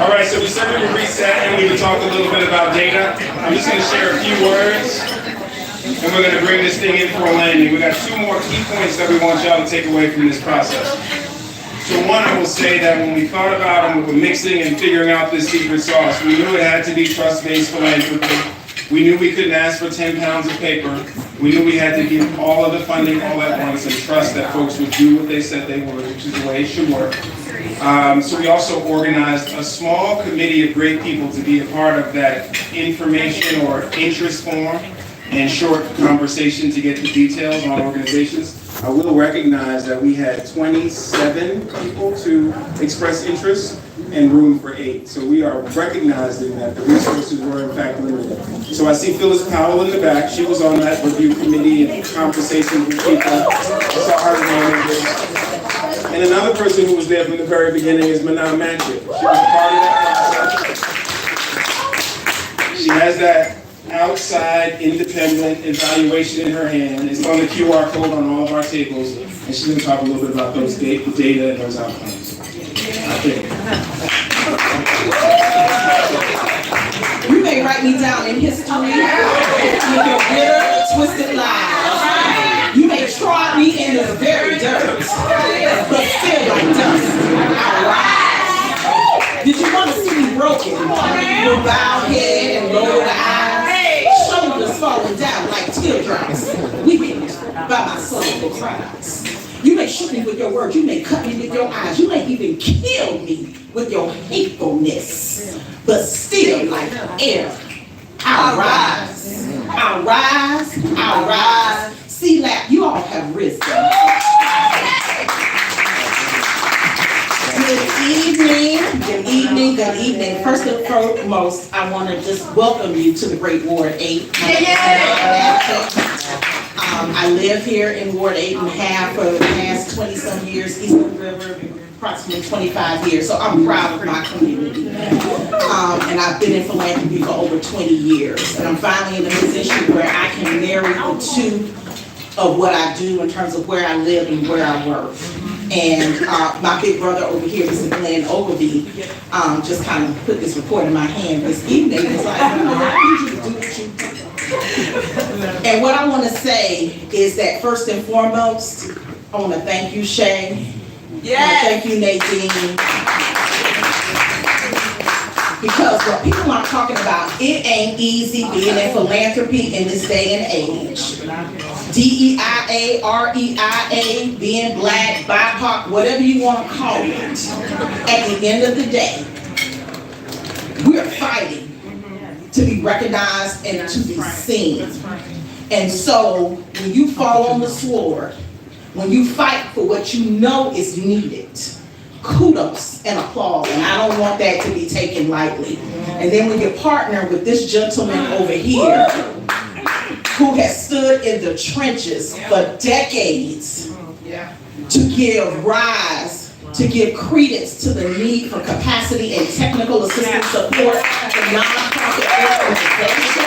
All right, so we said we would reset and we would talk a little bit about data. I'm just going to share a few words, and we're going to bring this thing in for a landing. We got two more key points that we want y'all to take away from this process. So one, I will say that when we thought about and we were mixing and figuring out this secret sauce, we knew it had to be trust-based philanthropy. We knew we couldn't ask for 10 pounds of paper. We knew we had to give all of the funding all at once and trust that folks would do what they said they would, which is the way it should work. So we also organized a small committee of great people to be a part of that information or interest form and short conversation to get the details on organizations. I will recognize that we had 27 people to express interest and room for 8. So we are recognizing that the resources were in fact limited. So I see Phyllis Powell in the back. She was on that review committee and conversations with people. I saw her name. And another person who was there from the very beginning is Manal Manchik. She was part of that process. She has that outside independent evaluation in her hand. It's on the QR code on all of our tables. And she's going to talk a little bit about those data and those outcomes. You may write me down in history with your bitter, twisted lies. You may trod me in the very dirt, but still like dust, I rise. Did you want to see me broken? With bowed head and lowered eyes, shoulders falling down like teardrops, weeping by my soul cries. You may shoot me with your words, you may cut me with your eyes, you may even kill me with your hatefulness, but still like air, I'll rise, I'll rise, I'll rise. C-Lap, you all have risen. Good evening, good evening, good evening. First and foremost, I want to just welcome you to the great Ward 8. I live here in Ward 8 and have for the past 20-some years, Eastern River, approximately 25 years, so I'm proud of my community. And I've been in philanthropy for over 20 years, and I'm finally in a position where I can marry the two of what I do in terms of where I live and where I work. And my big brother over here, Mr. Glenn Ogilvie, just kind of put this report in my hand this evening. It's like, I need you to do what you do. And what I want to say is that first and foremost, I want to thank you, Shay. Yes. Thank you, Nadine. Because what people are talking about, it ain't easy being in philanthropy in this day and age. DEIA, REIA, being black, BIPOC, whatever you want to call it. At the end of the day, we're fighting to be recognized and to be seen. And so when you fall on the sword, when you fight for what you know is needed, kudos and applause, and I don't want that to be taken lightly. And then when you partner with this gentleman over here, who has stood in the trenches for decades to give rise, to give credence to the need for capacity and technical assistance support for nonprofit organizations,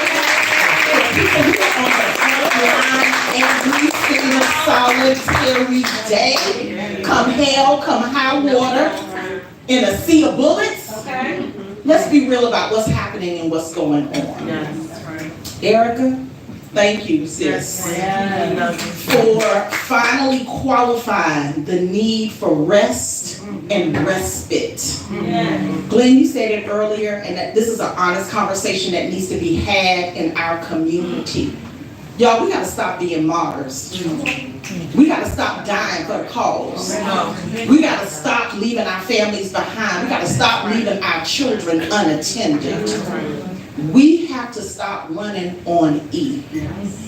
for people who are on the front line every single solitary day, come hell, come high water, in a sea of bullets. Let's be real about what's happening and what's going on. Erica, thank you, sis, for finally qualifying the need for rest and respite. Glenn, you said it earlier, and that this is an honest conversation that needs to be had in our community. Y'all, we gotta stop being martyrs. We gotta stop dying for the cause. We gotta stop leaving our families behind. We gotta stop leaving our children unattended. We have to stop running on E.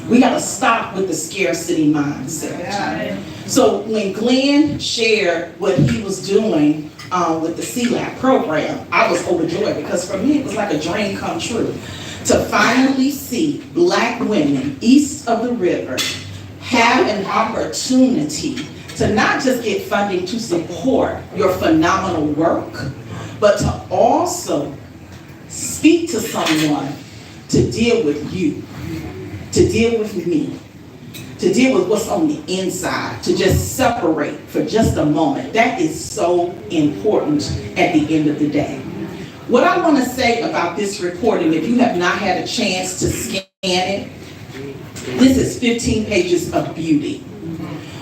We gotta stop with the scarcity mindset. So when Glenn shared what he was doing with the CLAP program, I was overjoyed because for me it was like a dream come true. To finally see black women east of the river have an opportunity to not just get funding to support your phenomenal work, but to also speak to someone to deal with you, to deal with me, to deal with what's on the inside, to just separate for just a moment. That is so important at the end of the day. What I want to say about this report, and if you have not had a chance to scan it, this is 15 pages of beauty.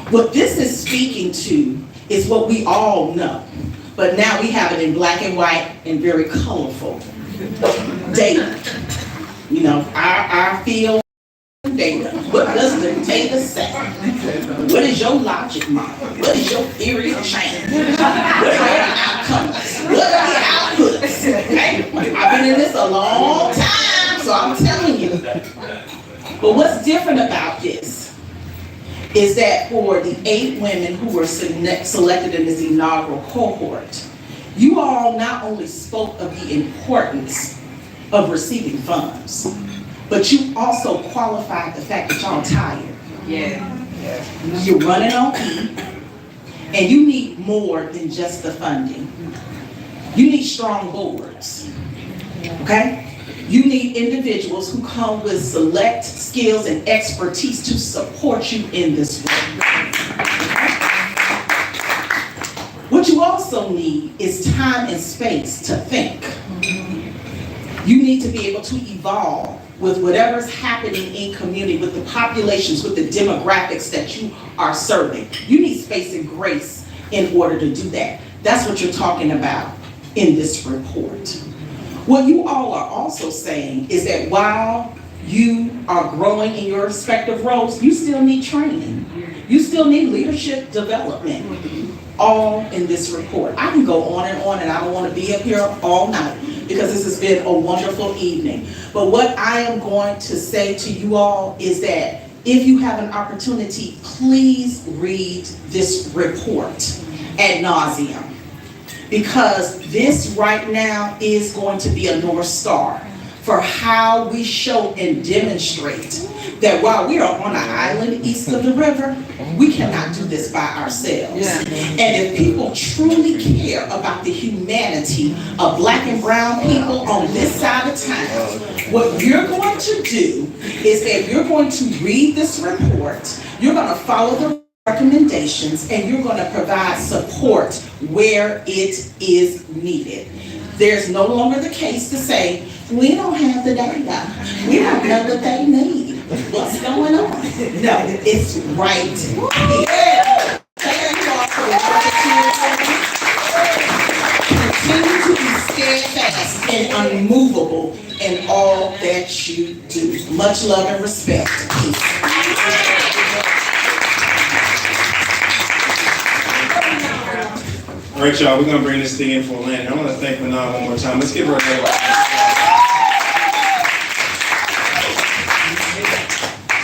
What this is speaking to is what we all know, but now we have it in black and white and very colorful. Data. You know, our field data. What does the data say? What is your logic model? What is your theory of change? What are your outcomes? What are the outputs? Okay? I've been in this a long time, so I'm telling you. But what's different about this is that for the 8 women who were selected in this inaugural cohort, you all not only spoke of the importance of receiving funds, but you also qualified the fact that y'all tired. You're running on E, and you need more than just the funding. You need strong boards, okay? You need individuals who come with select skills and expertise to support you in this work. What you also need is time and space to think. You need to be able to evolve with whatever's happening in community, with the populations, with the demographics that you are serving. You need space and grace in order to do that. That's what you're talking about in this report. What you all are also saying is that while you are growing in your respective roles, you still need training. You still need leadership development. All in this report. I can go on, and I don't want to be up here all night because this has been a wonderful evening. But what I am going to say to you all is that if you have an opportunity, please read this report ad nauseum, because this right now is going to be a North Star for how we show and demonstrate that while we are on an island east of the river, we cannot do this by ourselves. And if people truly care about the humanity of black and brown people on this side of town, what you're going to do is that you're going to read this report, you're going to follow the recommendations, and you're going to provide support where it is needed. There's no longer the case to say, we don't have the data. We don't know what they need. What's going on? No, it's right here. Thank you all for continue to be steadfast and unmovable in all that you do. Much love and respect. Peace. All right, y'all, we're going to bring this thing in for a landing. I want to thank Manon one more time. Let's give her a hand.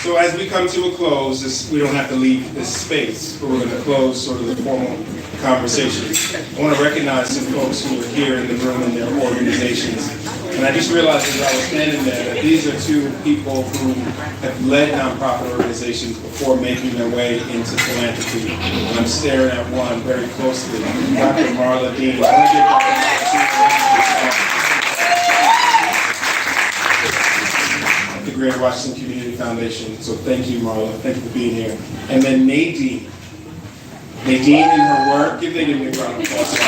So as we come to a close, we don't have to leave this space, but we're going to close sort of the formal conversation. I want to recognize some folks who are here in the room and their organizations. And I just realized as I was standing there that these are two people who have led nonprofit organizations before making their way into philanthropy. And I'm staring at one very closely, Dr. Marla Dean. I want to give Dr. the Greater Washington Community Foundation. So thank you, Marla. Thank you for being here. And then Nadine. Nadine and her work. Give Nadine a round of applause.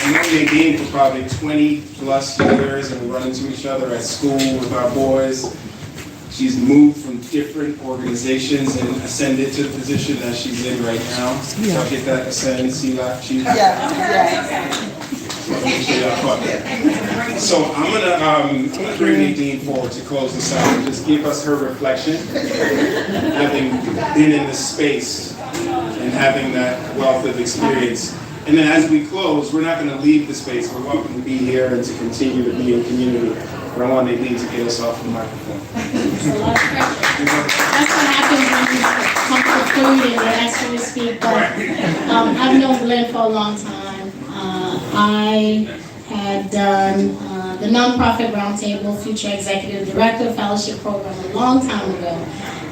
I've known Nadine for probably 20 plus years, and we run into each other at school with our boys. She's moved from different organizations and ascended to the position that she's in right now. So I get that ascend, CLAP, chief. So I'm gonna bring Nadine forward to close this out and just give us her reflection, having been in this space and having that wealth of experience. And then as we close, we're not going to leave the space. We're welcome to be here and to continue to be in community. But I want Nadine to get us off the microphone. That's a lot of pressure. That's what happens when you come to food and you ask me to speak. But I've known Glenn for a long time. I had done the Nonprofit Roundtable Future Executive Director Fellowship Program a long time ago.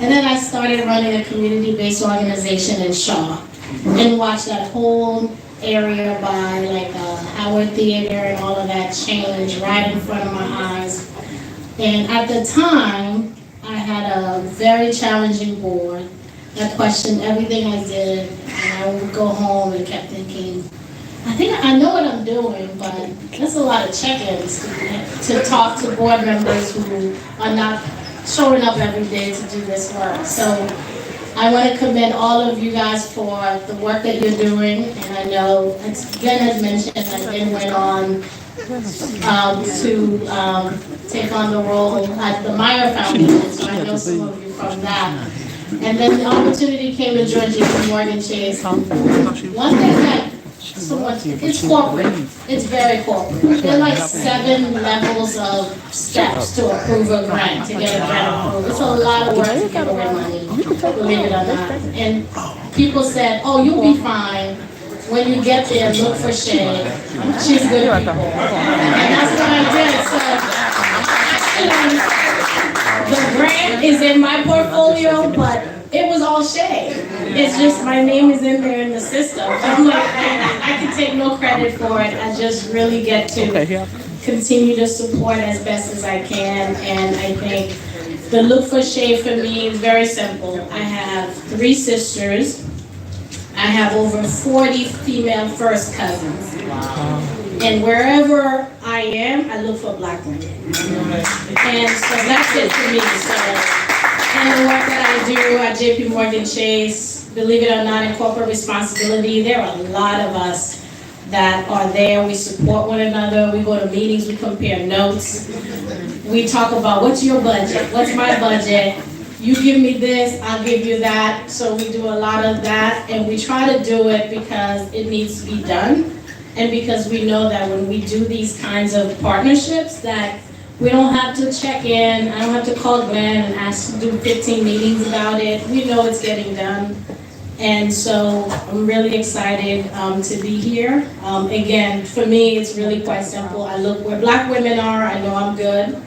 And then I started running a community-based organization in Shaw and watched that whole area by like Howard Theater and all of that change right in front of my eyes. And at the time, I had a very challenging board that questioned everything I did, and I would go home and kept thinking, I think I know what I'm doing, but there's a lot of check-ins to talk to board members who are not showing up every day to do this work. So I want to commend all of you guys for the work that you're doing, and I know, as Glenn has mentioned, that Glenn went on to take on the role at the Meyer Foundation, so I know some of you from that. And then the opportunity came to join JP Morgan Chase. One thing that it's corporate. It's very corporate. There are like 7 levels of steps to approve a grant, to get a grant approved. It's a lot of work to give away money, believe it or not. And people said, oh, you'll be fine. When you get there, look for Shay. She's good at people. And that's what I did. So the grant is in my portfolio, but it was all Shay. It's just my name is in there in the system. I'm like, I can take no credit for it. I just really get to continue to support as best as I can. And I think the look for Shay for me is very simple. I have 3 sisters. I have over 40 female first cousins. And wherever I am, I look for Black women. And so that's it for me. So, and the work that I do at JP Morgan Chase, believe it or not, in corporate responsibility, there are a lot of us that are there. We support one another. We go to meetings. We compare notes. We talk about what's your budget? What's my budget? You give me this, I'll give you that. So we do a lot of that, and we try to do it because it needs to be done, and because we know that when we do these kinds of partnerships that we don't have to check in, I don't have to call Glenn and ask to do 15 meetings about it. We know it's getting done. And so I'm really excited to be here. Again, for me, it's really quite simple. I look where Black women are, I know I'm good.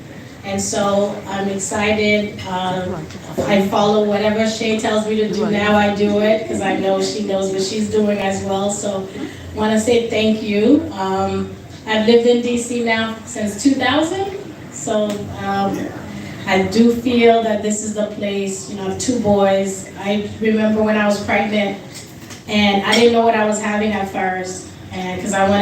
And so I'm excited. I follow whatever Shay tells me to do now, I do it, because I know she knows what she's doing as well. So I want to say thank you. I've lived in DC now since 2000. So I do feel that this is the place, you know, I have 2 boys. I remember when I was pregnant and I didn't know what I was having at first. and because I want to